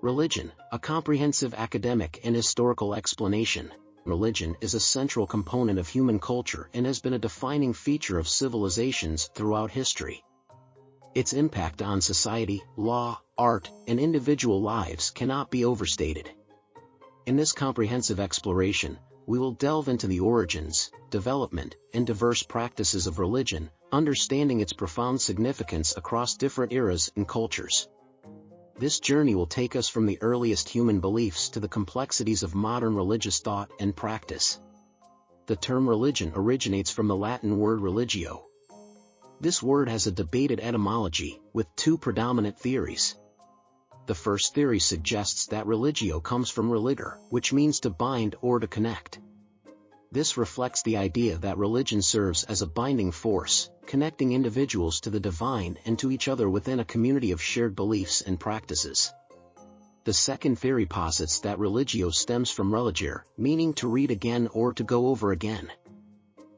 Religion, a comprehensive academic and historical explanation. Religion is a central component of human culture and has been a defining feature of civilizations throughout history. Its impact on society, law, art, and individual lives cannot be overstated. In this comprehensive exploration, we will delve into the origins, development, and diverse practices of religion, understanding its profound significance across different eras and cultures. This journey will take us from the earliest human beliefs to the complexities of modern religious thought and practice. The term religion originates from the Latin word religio. This word has a debated etymology, with two predominant theories. The first theory suggests that religio comes from religere, which means to bind or to connect. This reflects the idea that religion serves as a binding force, connecting individuals to the divine and to each other within a community of shared beliefs and practices. The second theory posits that religio stems from religere, meaning to read again or to go over again.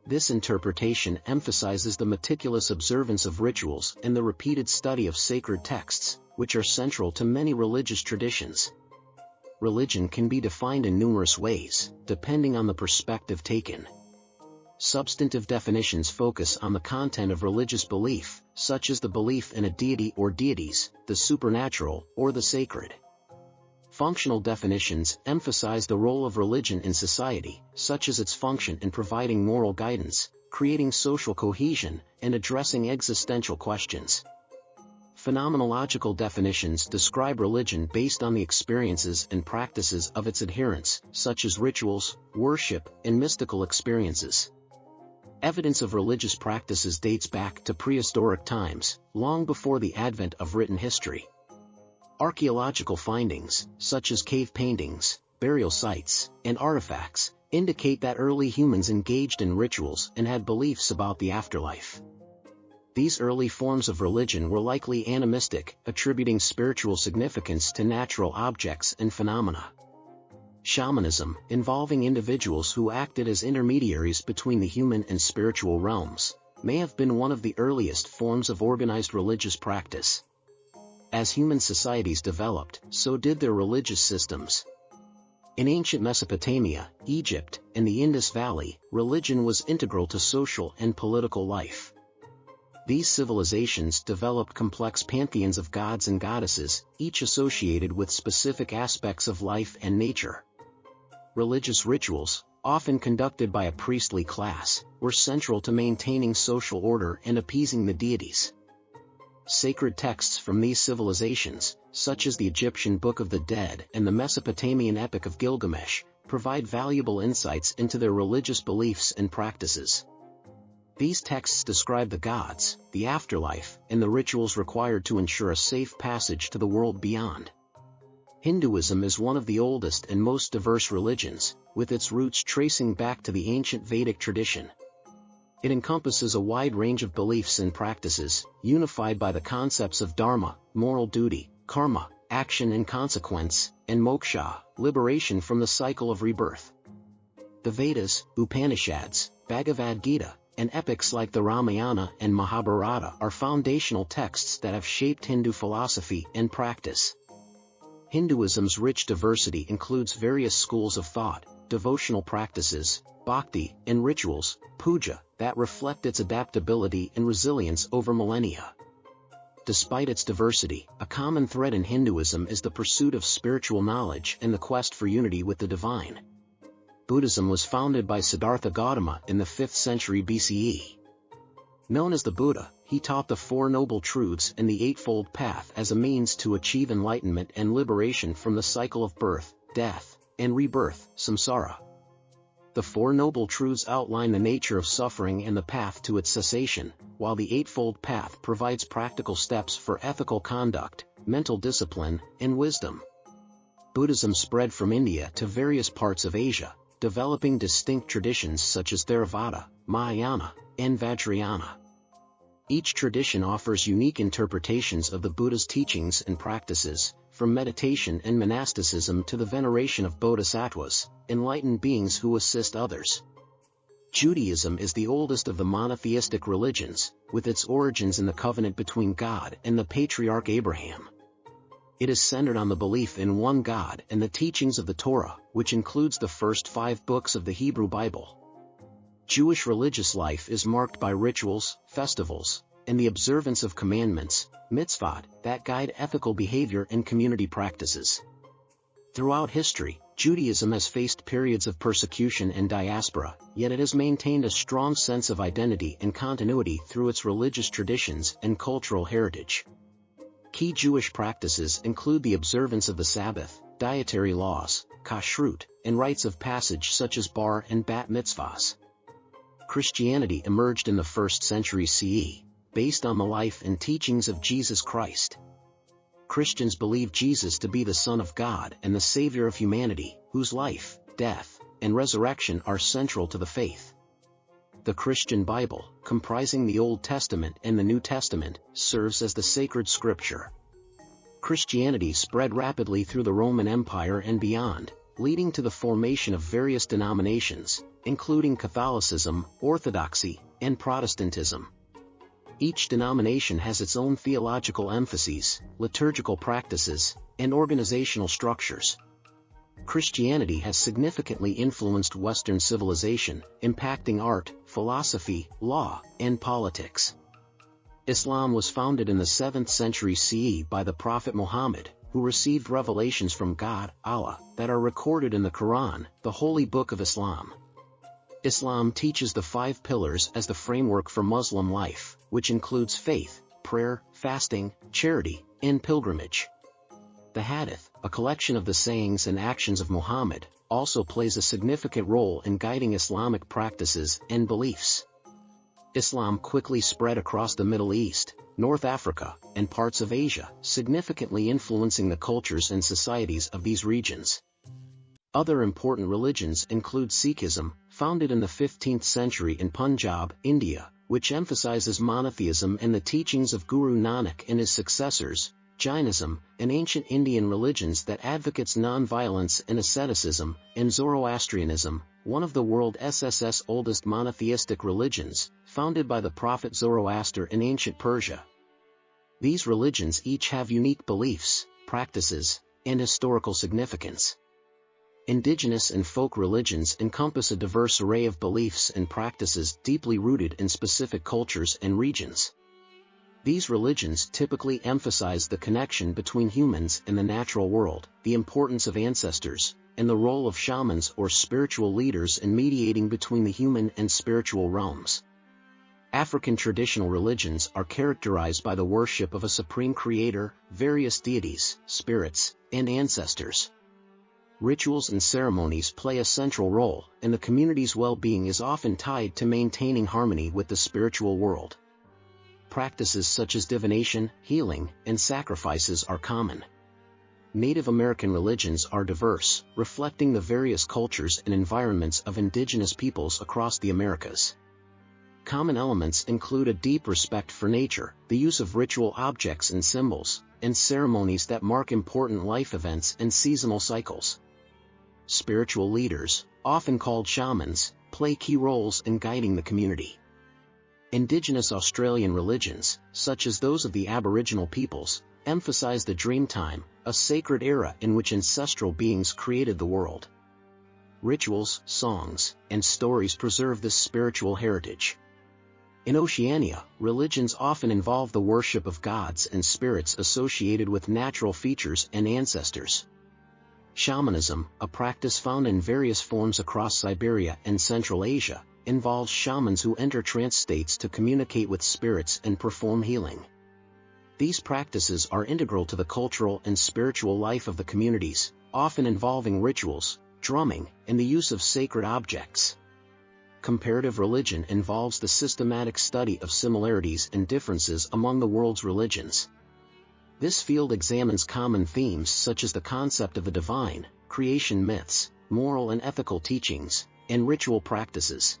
This interpretation emphasizes the meticulous observance of rituals and the repeated study of sacred texts, which are central to many religious traditions. Religion can be defined in numerous ways, depending on the perspective taken. Substantive definitions focus on the content of religious belief, such as the belief in a deity or deities, the supernatural, or the sacred. Functional definitions emphasize the role of religion in society, such as its function in providing moral guidance, creating social cohesion, and addressing existential questions. Phenomenological definitions describe religion based on the experiences and practices of its adherents, such as rituals, worship, and mystical experiences. Evidence of religious practices dates back to prehistoric times, long before the advent of written history. Archaeological findings, such as cave paintings, burial sites, and artifacts, indicate that early humans engaged in rituals and had beliefs about the afterlife. These early forms of religion were likely animistic, attributing spiritual significance to natural objects and phenomena. Shamanism, involving individuals who acted as intermediaries between the human and spiritual realms, may have been one of the earliest forms of organized religious practice. As human societies developed, so did their religious systems. In ancient Mesopotamia, Egypt, and the Indus Valley, religion was integral to social and political life. These civilizations developed complex pantheons of gods and goddesses, each associated with specific aspects of life and nature. Religious rituals, often conducted by a priestly class, were central to maintaining social order and appeasing the deities. Sacred texts from these civilizations, such as the Egyptian Book of the Dead and the Mesopotamian Epic of Gilgamesh, provide valuable insights into their religious beliefs and practices. These texts describe the gods, the afterlife, and the rituals required to ensure a safe passage to the world beyond. Hinduism is one of the oldest and most diverse religions, with its roots tracing back to the ancient Vedic tradition. It encompasses a wide range of beliefs and practices, unified by the concepts of dharma, moral duty, karma, action and consequence, and moksha, liberation from the cycle of rebirth. The Vedas, Upanishads, Bhagavad Gita, and epics like the Ramayana and Mahabharata are foundational texts that have shaped Hindu philosophy and practice. Hinduism's rich diversity includes various schools of thought, devotional practices, bhakti, and rituals, puja, that reflect its adaptability and resilience over millennia. Despite its diversity, a common thread in Hinduism is the pursuit of spiritual knowledge and the quest for unity with the divine. Buddhism was founded by Siddhartha Gautama in the 5th century BCE. Known as the Buddha, he taught the Four Noble Truths and the Eightfold Path as a means to achieve enlightenment and liberation from the cycle of birth, death, and rebirth, samsara. The Four Noble Truths outline the nature of suffering and the path to its cessation, while the Eightfold Path provides practical steps for ethical conduct, mental discipline, and wisdom. Buddhism spread from India to various parts of Asia, developing distinct traditions such as Theravada, Mahayana, and Vajrayana. Each tradition offers unique interpretations of the Buddha's teachings and practices, from meditation and monasticism to the veneration of bodhisattvas, enlightened beings who assist others. Judaism is the oldest of the monotheistic religions, with its origins in the covenant between God and the patriarch Abraham. It is centered on the belief in one God and the teachings of the Torah, which includes the first 5 books of the Hebrew Bible. Jewish religious life is marked by rituals, festivals, and the observance of commandments, mitzvot, that guide ethical behavior and community practices. Throughout history, Judaism has faced periods of persecution and diaspora, yet it has maintained a strong sense of identity and continuity through its religious traditions and cultural heritage. Key Jewish practices include the observance of the Sabbath, dietary laws, kashrut, and rites of passage such as bar and bat mitzvahs. Christianity emerged in the 1st century CE, based on the life and teachings of Jesus Christ. Christians believe Jesus to be the Son of God and the Savior of humanity, whose life, death, and resurrection are central to the faith. The Christian Bible, comprising the Old Testament and the New Testament, serves as the sacred scripture. Christianity spread rapidly through the Roman Empire and beyond, leading to the formation of various denominations, including Catholicism, Orthodoxy, and Protestantism. Each denomination has its own theological emphases, liturgical practices, and organizational structures. Christianity has significantly influenced Western civilization, impacting art, philosophy, law, and politics. Islam was founded in the 7th century CE by the Prophet Muhammad, who received revelations from God, Allah, that are recorded in the Quran, the holy book of Islam. Islam teaches the 5 pillars as the framework for Muslim life, which includes faith, prayer, fasting, charity, and pilgrimage. The Hadith, a collection of the sayings and actions of Muhammad, also plays a significant role in guiding Islamic practices and beliefs. Islam quickly spread across the Middle East, North Africa, and parts of Asia, significantly influencing the cultures and societies of these regions. Other important religions include Sikhism, founded in the 15th century in Punjab, India, which emphasizes monotheism and the teachings of Guru Nanak and his successors, Jainism, an ancient Indian religion that advocates non-violence and asceticism, and Zoroastrianism, one of the world's oldest monotheistic religions, founded by the prophet Zoroaster in ancient Persia. These religions each have unique beliefs, practices, and historical significance. Indigenous and folk religions encompass a diverse array of beliefs and practices deeply rooted in specific cultures and regions. These religions typically emphasize the connection between humans and the natural world, the importance of ancestors, and the role of shamans or spiritual leaders in mediating between the human and spiritual realms. African traditional religions are characterized by the worship of a supreme creator, various deities, spirits, and ancestors. Rituals and ceremonies play a central role, and the community's well-being is often tied to maintaining harmony with the spiritual world. Practices such as divination, healing, and sacrifices are common. Native American religions are diverse, reflecting the various cultures and environments of indigenous peoples across the Americas. Common elements include a deep respect for nature, the use of ritual objects and symbols, and ceremonies that mark important life events and seasonal cycles. Spiritual leaders, often called shamans, play key roles in guiding the community. Indigenous Australian religions, such as those of the Aboriginal peoples, emphasize the dream time, a sacred era in which ancestral beings created the world. Rituals, songs, and stories preserve this spiritual heritage. In Oceania, religions often involve the worship of gods and spirits associated with natural features and ancestors. Shamanism, a practice found in various forms across Siberia and Central Asia, involves shamans who enter trance states to communicate with spirits and perform healing. These practices are integral to the cultural and spiritual life of the communities, often involving rituals, drumming, and the use of sacred objects. Comparative religion involves the systematic study of similarities and differences among the world's religions. This field examines common themes such as the concept of the divine, creation myths, moral and ethical teachings, and ritual practices.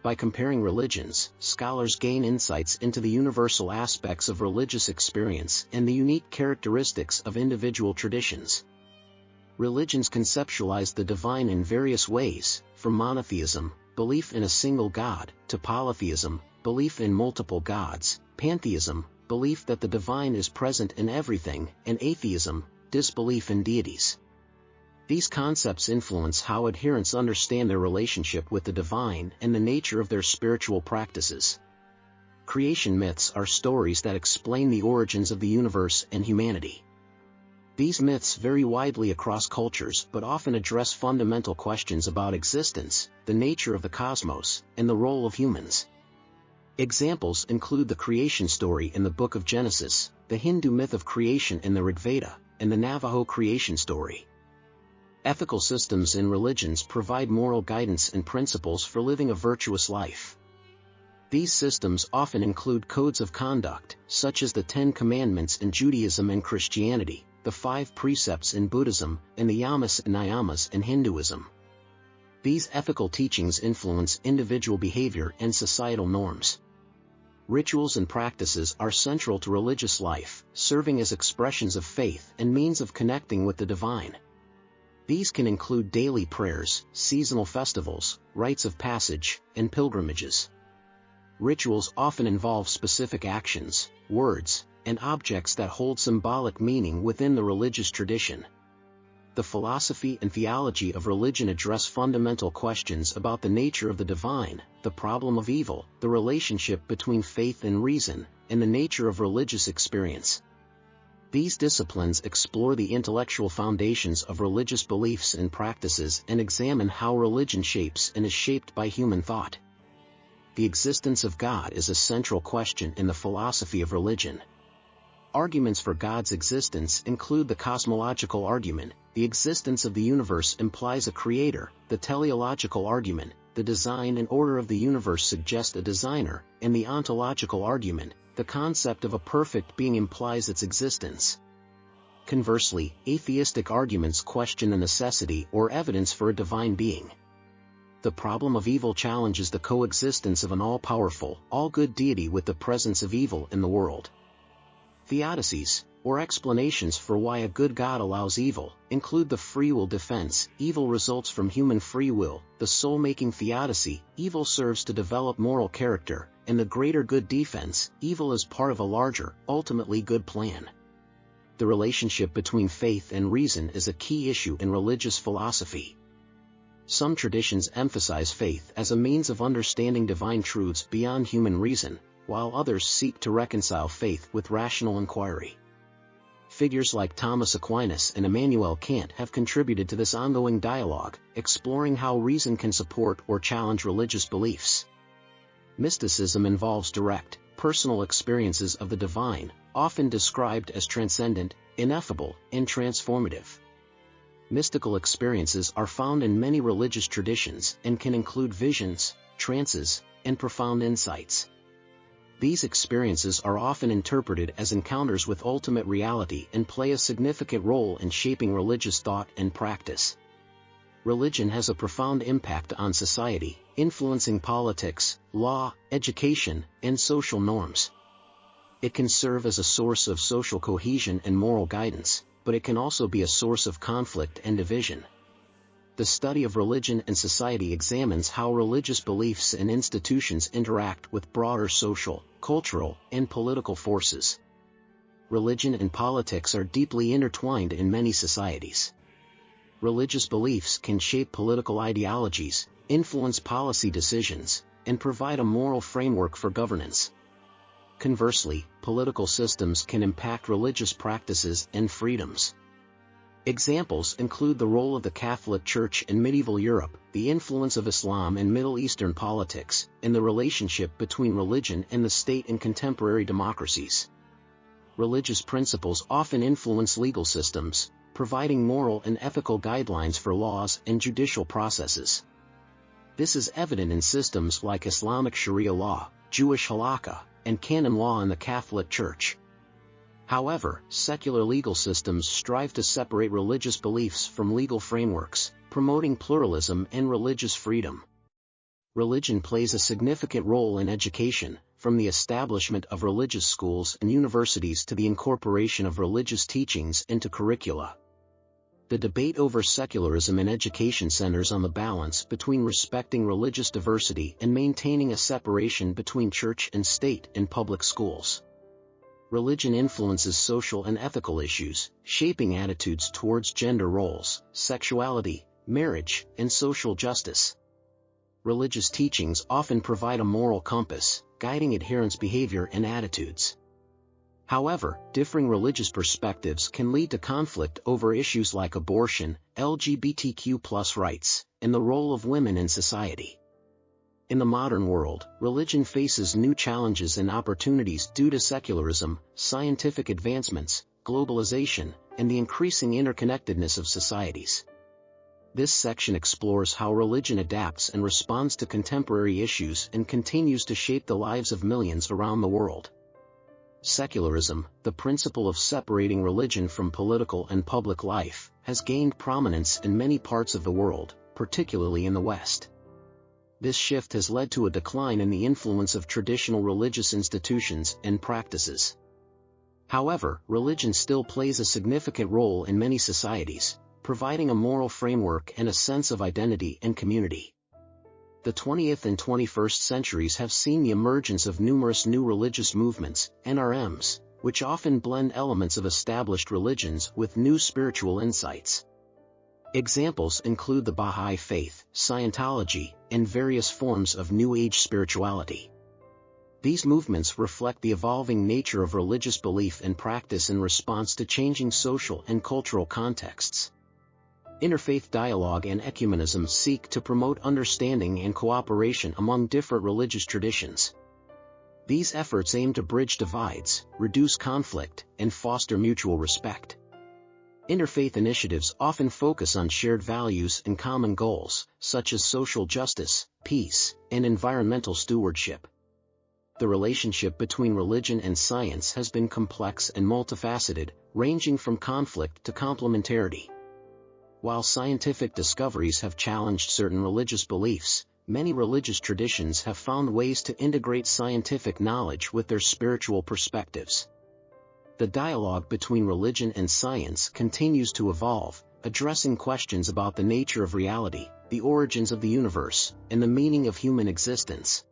By comparing religions, scholars gain insights into the universal aspects of religious experience and the unique characteristics of individual traditions. Religions conceptualize the divine in various ways, from monotheism, belief in a single god, to polytheism, belief in multiple gods, pantheism, belief that the divine is present in everything, and atheism, disbelief in deities. These concepts influence how adherents understand their relationship with the divine and the nature of their spiritual practices. Creation myths are stories that explain the origins of the universe and humanity. These myths vary widely across cultures but often address fundamental questions about existence, the nature of the cosmos, and the role of humans. Examples include the creation story in the Book of Genesis, the Hindu myth of creation in the Rig Veda, and the Navajo creation story. Ethical systems in religions provide moral guidance and principles for living a virtuous life. These systems often include codes of conduct, such as the 10 Commandments in Judaism and Christianity, the 5 precepts in Buddhism, and the yamas and niyamas in Hinduism. These ethical teachings influence individual behavior and societal norms. Rituals and practices are central to religious life, serving as expressions of faith and means of connecting with the divine. These can include daily prayers, seasonal festivals, rites of passage, and pilgrimages. Rituals often involve specific actions, words, and objects that hold symbolic meaning within the religious tradition. The philosophy and theology of religion address fundamental questions about the nature of the divine, the problem of evil, the relationship between faith and reason, and the nature of religious experience. These disciplines explore the intellectual foundations of religious beliefs and practices and examine how religion shapes and is shaped by human thought. The existence of God is a central question in the philosophy of religion. Arguments for God's existence include the cosmological argument, the existence of the universe implies a creator, the teleological argument, the design and order of the universe suggest a designer, and the ontological argument, the concept of a perfect being implies its existence. Conversely, atheistic arguments question the necessity or evidence for a divine being. The problem of evil challenges the coexistence of an all-powerful, all-good deity with the presence of evil in the world. Theodicies, or explanations for why a good God allows evil, include the free will defense, evil results from human free will, the soul-making theodicy, evil serves to develop moral character, and the greater good defense, evil is part of a larger, ultimately good plan. The relationship between faith and reason is a key issue in religious philosophy. Some traditions emphasize faith as a means of understanding divine truths beyond human reason, while others seek to reconcile faith with rational inquiry. Figures like Thomas Aquinas and Immanuel Kant have contributed to this ongoing dialogue, exploring how reason can support or challenge religious beliefs. Mysticism involves direct, personal experiences of the divine, often described as transcendent, ineffable, and transformative. Mystical experiences are found in many religious traditions and can include visions, trances, and profound insights. These experiences are often interpreted as encounters with ultimate reality and play a significant role in shaping religious thought and practice. Religion has a profound impact on society, influencing politics, law, education, and social norms. It can serve as a source of social cohesion and moral guidance, but it can also be a source of conflict and division. The study of religion and society examines how religious beliefs and institutions interact with broader social, cultural, and political forces. Religion and politics are deeply intertwined in many societies. Religious beliefs can shape political ideologies, influence policy decisions, and provide a moral framework for governance. Conversely, political systems can impact religious practices and freedoms. Examples include the role of the Catholic Church in medieval Europe, the influence of Islam in Middle Eastern politics, and the relationship between religion and the state in contemporary democracies. Religious principles often influence legal systems, providing moral and ethical guidelines for laws and judicial processes. This is evident in systems like Islamic Sharia law, Jewish halakha, and canon law in the Catholic Church. However, secular legal systems strive to separate religious beliefs from legal frameworks, promoting pluralism and religious freedom. Religion plays a significant role in education, from the establishment of religious schools and universities to the incorporation of religious teachings into curricula. The debate over secularism in education centers on the balance between respecting religious diversity and maintaining a separation between church and state in public schools. Religion influences social and ethical issues, shaping attitudes towards gender roles, sexuality, marriage, and social justice. Religious teachings often provide a moral compass, guiding adherents' behavior and attitudes. However, differing religious perspectives can lead to conflict over issues like abortion, LGBTQ+ rights, and the role of women in society. In the modern world, religion faces new challenges and opportunities due to secularism, scientific advancements, globalization, and the increasing interconnectedness of societies. This section explores how religion adapts and responds to contemporary issues and continues to shape the lives of millions around the world. Secularism, the principle of separating religion from political and public life, has gained prominence in many parts of the world, particularly in the West. This shift has led to a decline in the influence of traditional religious institutions and practices. However, religion still plays a significant role in many societies, providing a moral framework and a sense of identity and community. The 20th and 21st centuries have seen the emergence of numerous new religious movements, NRMs, which often blend elements of established religions with new spiritual insights. Examples include the Baha'i Faith, Scientology, and various forms of New Age spirituality. These movements reflect the evolving nature of religious belief and practice in response to changing social and cultural contexts. Interfaith dialogue and ecumenism seek to promote understanding and cooperation among different religious traditions. These efforts aim to bridge divides, reduce conflict, and foster mutual respect. Interfaith initiatives often focus on shared values and common goals, such as social justice, peace, and environmental stewardship. The relationship between religion and science has been complex and multifaceted, ranging from conflict to complementarity. While scientific discoveries have challenged certain religious beliefs, many religious traditions have found ways to integrate scientific knowledge with their spiritual perspectives. The dialogue between religion and science continues to evolve, addressing questions about the nature of reality, the origins of the universe, and the meaning of human existence.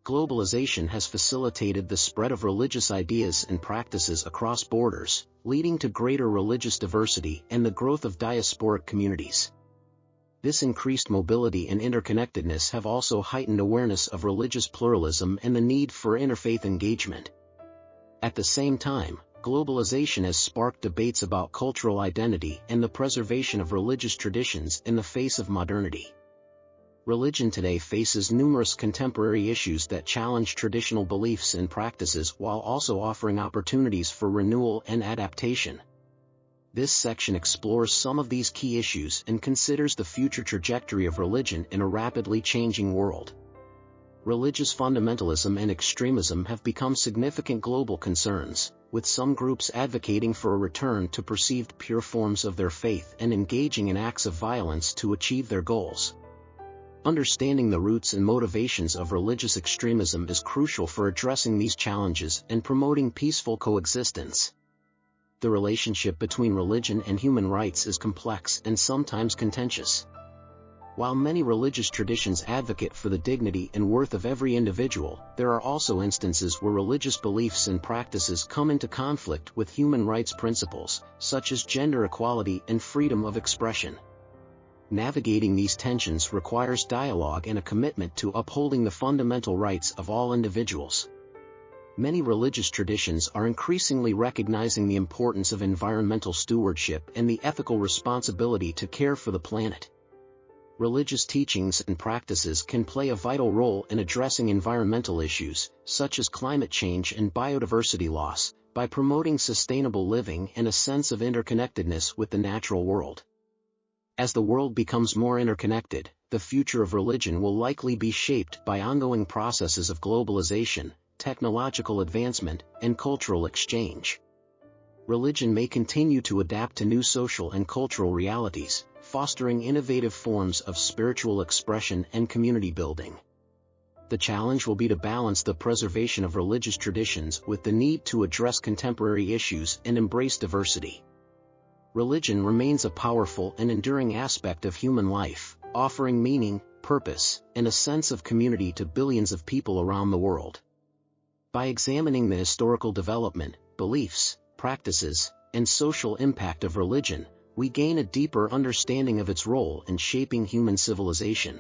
Globalization has facilitated the spread of religious ideas and practices across borders, leading to greater religious diversity and the growth of diasporic communities. This increased mobility and interconnectedness have also heightened awareness of religious pluralism and the need for interfaith engagement. At the same time, globalization has sparked debates about cultural identity and the preservation of religious traditions in the face of modernity. Religion today faces numerous contemporary issues that challenge traditional beliefs and practices while also offering opportunities for renewal and adaptation. This section explores some of these key issues and considers the future trajectory of religion in a rapidly changing world. Religious fundamentalism and extremism have become significant global concerns, with some groups advocating for a return to perceived pure forms of their faith and engaging in acts of violence to achieve their goals. Understanding the roots and motivations of religious extremism is crucial for addressing these challenges and promoting peaceful coexistence. The relationship between religion and human rights is complex and sometimes contentious. While many religious traditions advocate for the dignity and worth of every individual, there are also instances where religious beliefs and practices come into conflict with human rights principles, such as gender equality and freedom of expression. Navigating these tensions requires dialogue and a commitment to upholding the fundamental rights of all individuals. Many religious traditions are increasingly recognizing the importance of environmental stewardship and the ethical responsibility to care for the planet. Religious teachings and practices can play a vital role in addressing environmental issues, such as climate change and biodiversity loss, by promoting sustainable living and a sense of interconnectedness with the natural world. As the world becomes more interconnected, the future of religion will likely be shaped by ongoing processes of globalization, technological advancement, and cultural exchange. Religion may continue to adapt to new social and cultural realities, fostering innovative forms of spiritual expression and community building. The challenge will be to balance the preservation of religious traditions with the need to address contemporary issues and embrace diversity. Religion remains a powerful and enduring aspect of human life, offering meaning, purpose, and a sense of community to billions of people around the world. By examining the historical development, beliefs, practices, and social impact of religion, we gain a deeper understanding of its role in shaping human civilization.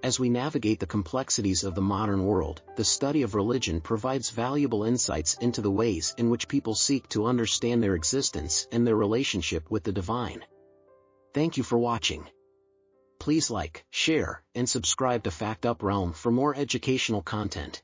As we navigate the complexities of the modern world, the study of religion provides valuable insights into the ways in which people seek to understand their existence and their relationship with the divine. Thank you for watching. Please like, share, and subscribe to FactUp Realm for more educational content.